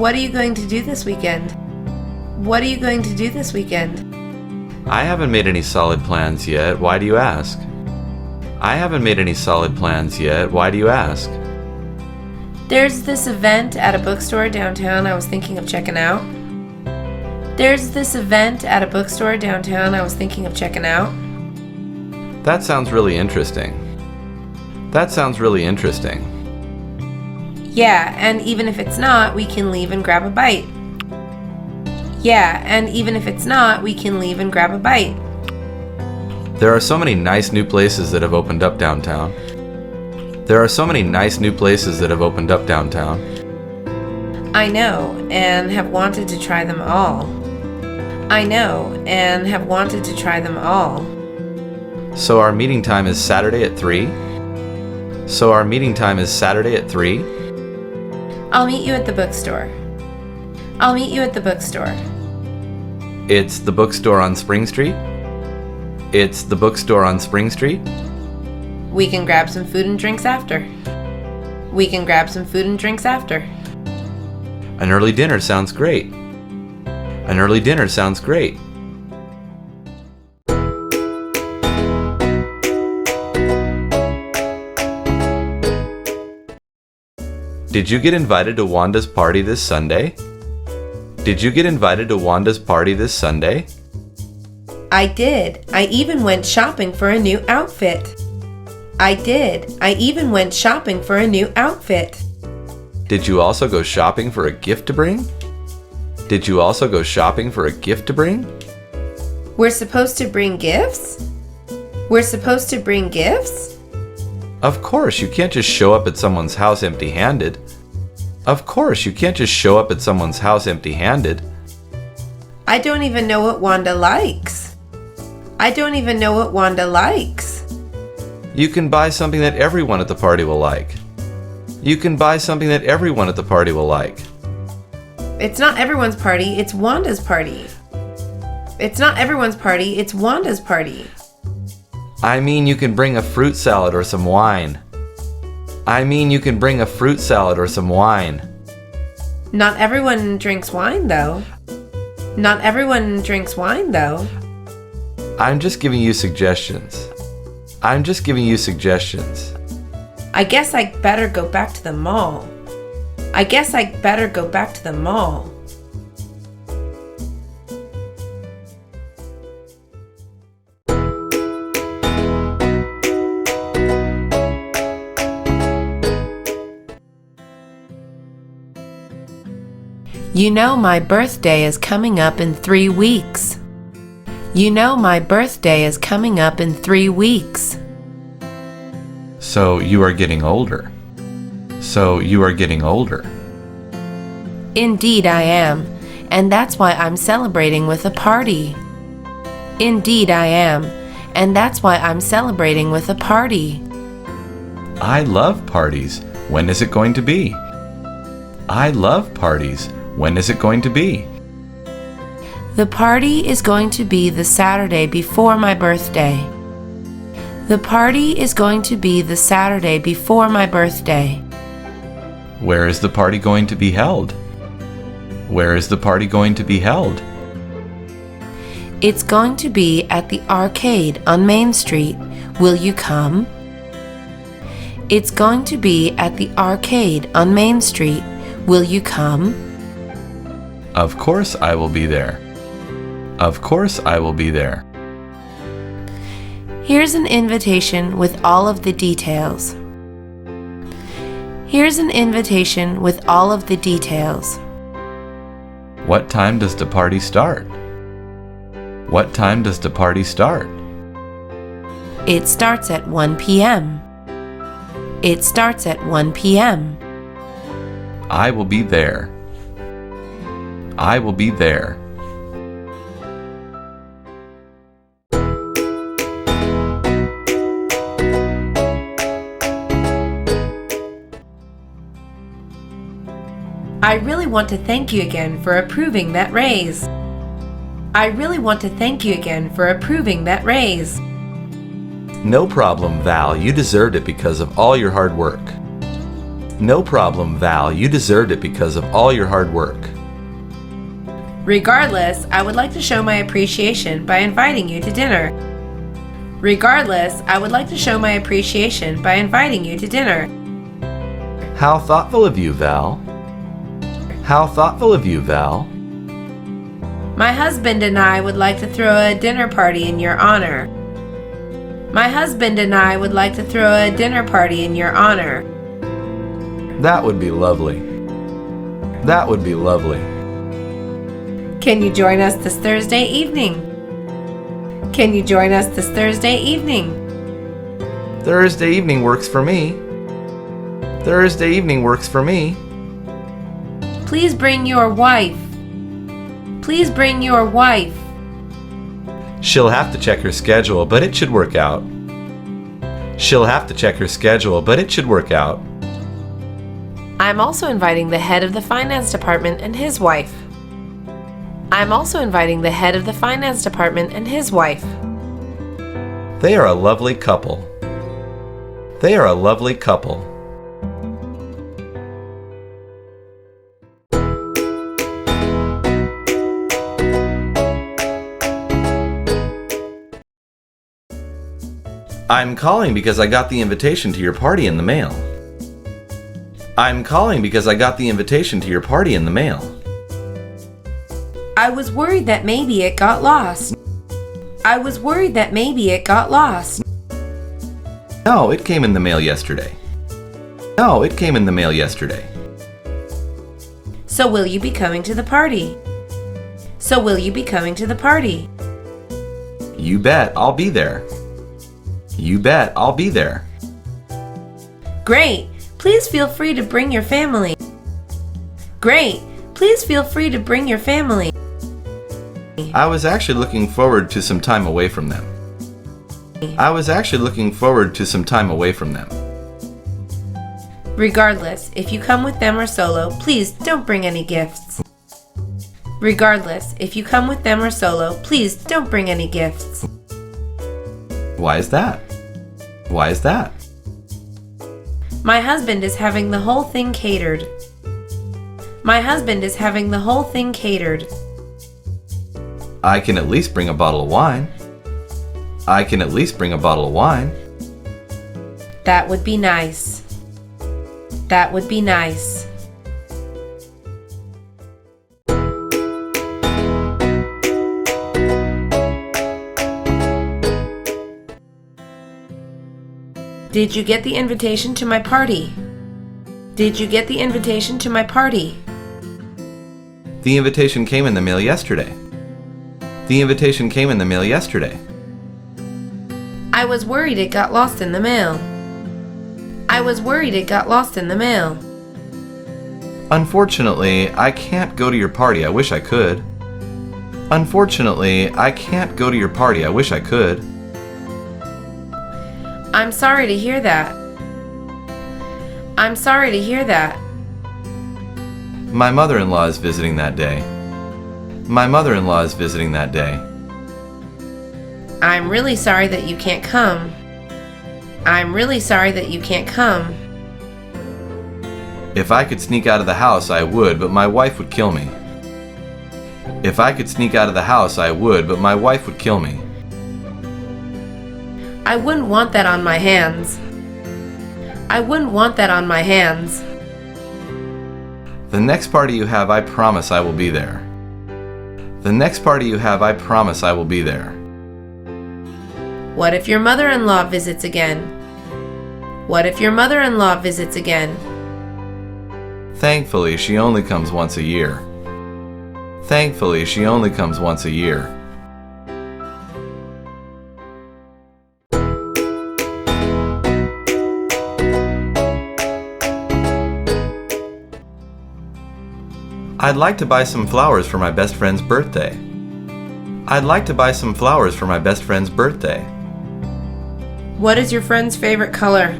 What are you going to do this weekend? What are you going to do this weekend? I haven't made any solid plans yet. Why do you ask? I haven't made any solid plans yet. Why do you ask? There's this event at a bookstore downtown I was thinking of checking out. There's this event at a bookstore downtown I was thinking of checking out. That sounds really interesting. That sounds really interesting. Yeah, and even if it's not, we can leave and grab a bite. Yeah, and even if it's not, we can leave and grab a bite. There are so many nice new places that have opened up downtown. There are so many nice new places that have opened up downtown. I know, and have wanted to try them all. I know, and have wanted to try them all. So our meeting time is Saturday at 3? So our meeting time is Saturday at 3? I'll meet you at the bookstore. I'll meet you at the bookstore. It's the bookstore on Spring Street? It's the bookstore on Spring Street? We can grab some food and drinks after. We can grab some food and drinks after. An early dinner sounds great. An early dinner sounds great. Did you get invited to Wanda's party this Sunday? Did you get invited to Wanda's party this Sunday? I did. I even went shopping for a new outfit. I did. I even went shopping for a new outfit. Did you also go shopping for a gift to bring? Did you also go shopping for a gift to bring? We're supposed to bring gifts? We're supposed to bring gifts? Of course, you can't just show up at someone's house empty-handed. Of course, you can't just show up at someone's house empty-handed. I don't even know what Wanda likes. I don't even know what Wanda likes. You can buy something that everyone at the party will like. You can buy something that everyone at the party will like. It's not everyone's party, it's Wanda's party. It's not everyone's party, it's Wanda's party. I mean, you can bring a fruit salad or some wine. I mean, you can bring a fruit salad or some wine. Not everyone drinks wine, though. Not everyone drinks wine, though. I'm just giving you suggestions. I'm just giving you suggestions. I guess I better go back to the mall. I guess I better go back to the mall. You know my birthday is coming up in 3 weeks. You know my birthday is coming up in 3 weeks. So you are getting older. So you are getting older. Indeed I am, and that's why I'm celebrating with a party. Indeed I am, and that's why I'm celebrating with a party. I love parties. When is it going to be? I love parties. When is it going to be? The party is going to be the Saturday before my birthday. The party is going to be the Saturday before my birthday. Where is the party going to be held? Where is the party going to be held? It's going to be at the arcade on Main Street. Will you come? It's going to be at the arcade on Main Street. Will you come? Of course I will be there. Of course I will be there. Here's an invitation with all of the details. Here's an invitation with all of the details. What time does the party start? What time does the party start? It starts at 1 p.m. It starts at 1 p.m. I will be there. I will be there. I really want to thank you again for approving that raise. I really want to thank you again for approving that raise. No problem, Val. You deserved it because of all your hard work. No problem, Val. You deserved it because of all your hard work. Regardless, I would like to show my appreciation by inviting you to dinner. Regardless, I would like to show my appreciation by inviting you to dinner. How thoughtful of you, Val. How thoughtful of you, Val. My husband and I would like to throw a dinner party in your honor. My husband and I would like to throw a dinner party in your honor. That would be lovely. That would be lovely. Can you join us this Thursday evening? Can you join us this Thursday evening? Thursday evening works for me. Thursday evening works for me. Please bring your wife. Please bring your wife. She'll have to check her schedule, but it should work out. She'll have to check her schedule, but it should work out. I'm also inviting the head of the finance department and his wife. I'm also inviting the head of the finance department and his wife. They are a lovely couple. They are a lovely couple. I'm calling because I got the invitation to your party in the mail. I'm calling because I got the invitation to your party in the mail. I was worried that maybe it got lost. I was worried that maybe it got lost. No, it came in the mail yesterday. No, it came in the mail yesterday. So will you be coming to the party? So will you be coming to the party? You bet, I'll be there. You bet, I'll be there. Great! Please feel free to bring your family. Great! Please feel free to bring your family. I was actually looking forward to some time away from them. I was actually looking forward to some time away from them. Regardless, if you come with them or solo, please don't bring any gifts. Regardless, if you come with them or solo, please don't bring any gifts. Why is that? Why is that? My husband is having the whole thing catered. My husband is having the whole thing catered. I can at least bring a bottle of wine. I can at least bring a bottle of wine. That would be nice. That would be nice. Did you get the invitation to my party? Did you get the invitation to my party? The invitation came in the mail yesterday. The invitation came in the mail yesterday. I was worried it got lost in the mail. I was worried it got lost in the mail. Unfortunately, I can't go to your party. I wish I could. Unfortunately, I can't go to your party. I wish I could. I'm sorry to hear that. I'm sorry to hear that. My mother-in-law is visiting that day. My mother-in-law is visiting that day. I'm really sorry that you can't come. I'm really sorry that you can't come. If I could sneak out of the house, I would, but my wife would kill me. If I could sneak out of the house, I would, but my wife would kill me. I wouldn't want that on my hands. I wouldn't want that on my hands. The next party you have, I promise I will be there. The next party you have, I promise I will be there. What if your mother-in-law visits again? What if your mother-in-law visits again? Thankfully, she only comes once a year. Thankfully, she only comes once a year. I'd like to buy some flowers for my best friend's birthday. I'd like to buy some flowers for my best friend's birthday. What is your friend's favorite color?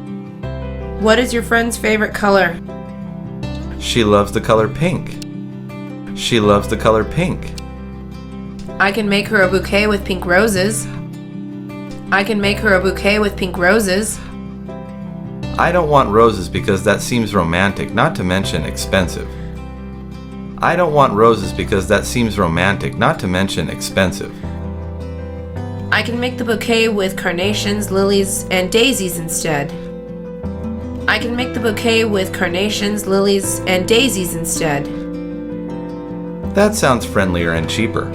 What is your friend's favorite color? She loves the color pink. She loves the color pink. I can make her a bouquet with pink roses. I can make her a bouquet with pink roses. I don't want roses because that seems romantic, not to mention expensive. I don't want roses because that seems romantic, not to mention expensive. I can make the bouquet with carnations, lilies, and daisies instead. I can make the bouquet with carnations, lilies, and daisies instead. That sounds friendlier and cheaper.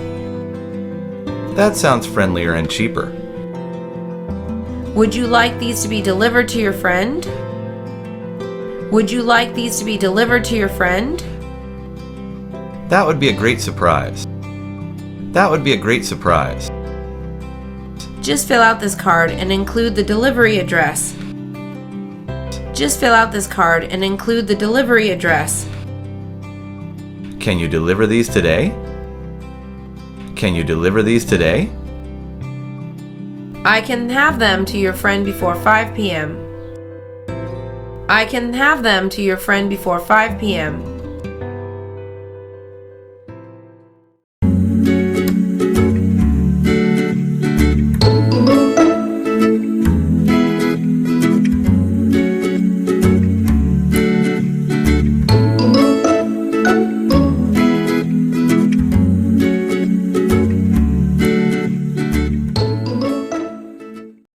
That sounds friendlier and cheaper. Would you like these to be delivered to your friend? Would you like these to be delivered to your friend? That would be a great surprise. That would be a great surprise. Just fill out this card and include the delivery address. Just fill out this card and include the delivery address. Can you deliver these today? Can you deliver these today? I can have them to your friend before 5 p.m. I can have them to your friend before 5 p.m.